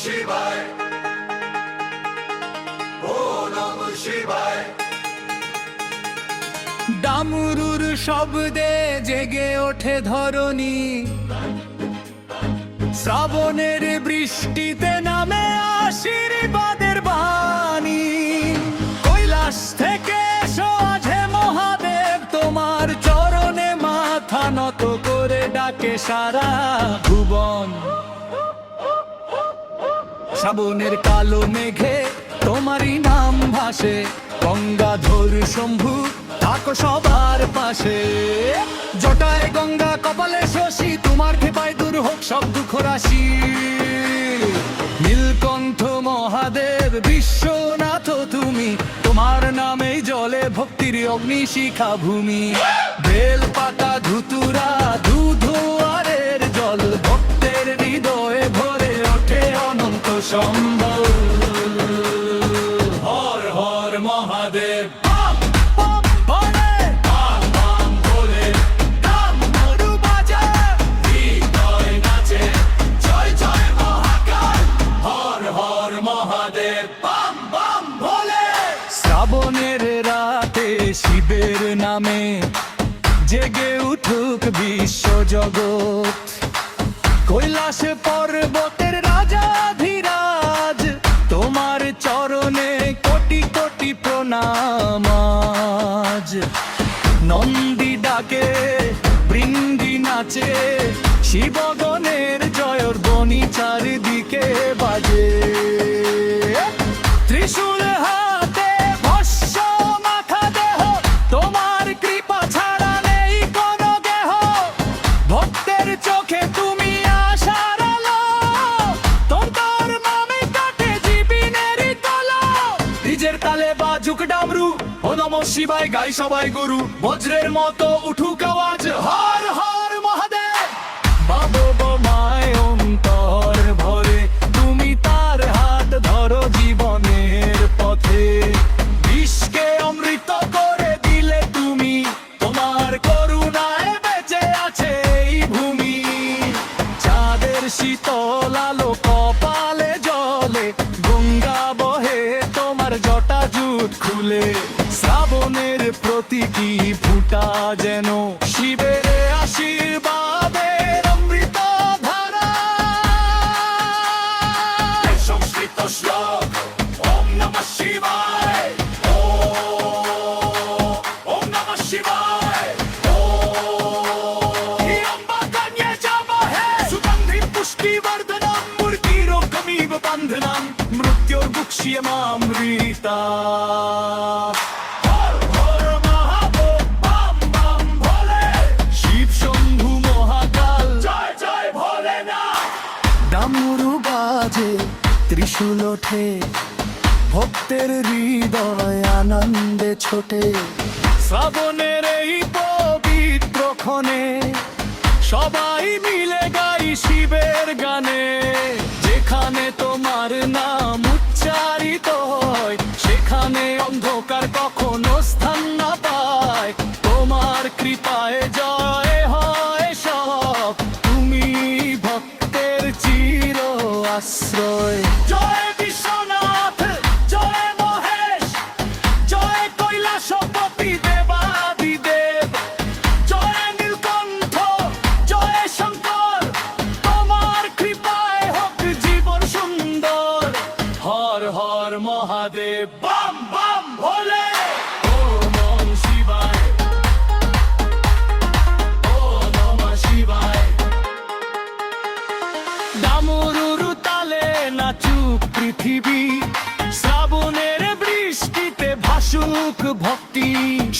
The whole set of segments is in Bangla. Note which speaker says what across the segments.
Speaker 1: শিবায়, ওম নমঃ শিবায়।
Speaker 2: ডামরুর শব্দে জেগে ওঠে ধরণী, শ্রাবণের বৃষ্টিতে নামে আশীর্বাদের বাণী। কৈলাস থেকে এসো আজে মহাদেব, তোমার চরণে মাথা নত করে ডাকে সারা ভুবন। শ্রাবণের কালো মেঘে তোমারই নাম ভাসে, গঙ্গাধর শম্ভু থাকো সবার পাশে। জটায় গঙ্গা কপালে শশী, তোমার কৃপায় দূর হোক সব দুঃখ রাশি। নীলকণ্ঠ মহাদেব বিশ্বনাথ তুমি, তোমার নামেই জলে ভক্তির অগ্নিশিখা ভূমি। বেল পাতা ধুতুরা দুধুয়ারের জল, ভক্তের হৃদয়ে ভরে ওঠে অনন্ত সম্বল। হর হর মহাদেব, শ্রাবণের রাতে শিবের নামে জেগে উঠুক বিশ্ব জগৎ। কৈলাসে পর্বতের রাজাধিরাজ, তোমার চরণে কোটি কোটি প্রণাম আজ। নন্দী ডাকে বৃন্দি নাচে, শিবগণের জয়র ধ্বনি চারিদিকে বাজে। ত্রিশূল হাতে ভস্য মাথা দেহ, তোমার কৃপা ছাড়া নেই কোনো গেহ। ভক্তের চোখে তুমি আশার আলো, তোমার নামে কাটে জীবনের তলো। নিজের তালে বাজুক ডামরু, ও নমঃ শিবায় গাই সবাই গুরু। বজ্রের মতো উঠুক আওয়াজ, হর হর মহাদেব। বাবু বোমায় অন্তর ভরে, তুমি তার হাত ধরো জীবনের পথে। বিষকে অমৃত করে দিলে তুমি, তোমার করুণায় বেঁচে আছে এই ভূমি। চাঁদের শীতল আলো কপালে জলে, গঙ্গা বহে তোমার জটা জুট খুলে। শ্রাবণের প্রতীকী ফুটা যেন শিবের আশীর্বাদের অমৃত ধারা।
Speaker 1: সংস্কৃত শ্লোক ওম নমঃ শিবায়, ওম নমঃ শিবায়।
Speaker 2: অম্বা কন্যা জামহে, সুগন্ধিম পুষ্টিবর্ধনম, মূর্তিরোগমিব বন্ধনম, মৃত্যুর্ভুক্ষ্যমামৃতা।
Speaker 1: হর হর মহাদেব, বাম বাম ভোলে।
Speaker 2: শিব শম্ভু মহাকাল,
Speaker 1: জয় জয় ভোলেনাথ।
Speaker 2: ডামরু বাজে ত্রিশূল ওঠে, ভক্তের হৃদয় আনন্দে ছোটে। শ্রাবণের এই পবিত্র ক্ষণে সবাই মিলে গাই শিবের গানে। যেখানে তোমার নাম উচ্চারিত হয়, সেখানে অন্ধকার কখনো স্থান না পায়। তোমার কৃপায় জয় হয় সব, তুমি ভক্তের চির আশ্রয়।
Speaker 1: জয় বিশ্বনাথ, জয় মহেশ,
Speaker 2: জয় কৈলাসপতি দেবাদিদেব, জয় নীলকণ্ঠ, জয় শঙ্কর। তোমার কৃপায় হোক জীবন সুন্দর। হর হর মহাদেব,
Speaker 1: বাম বাম ভোলে।
Speaker 2: ওম নমঃ শিবায়, ওম নমঃ শিবায়। ডামরুর তালে নাচুক পৃথিবী, শ্রাবণের বৃষ্টিতে ভাসুক ভক্তি।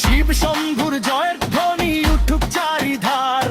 Speaker 2: শিব শম্ভুর জয়ের ধ্বনি উঠুক চারিধার,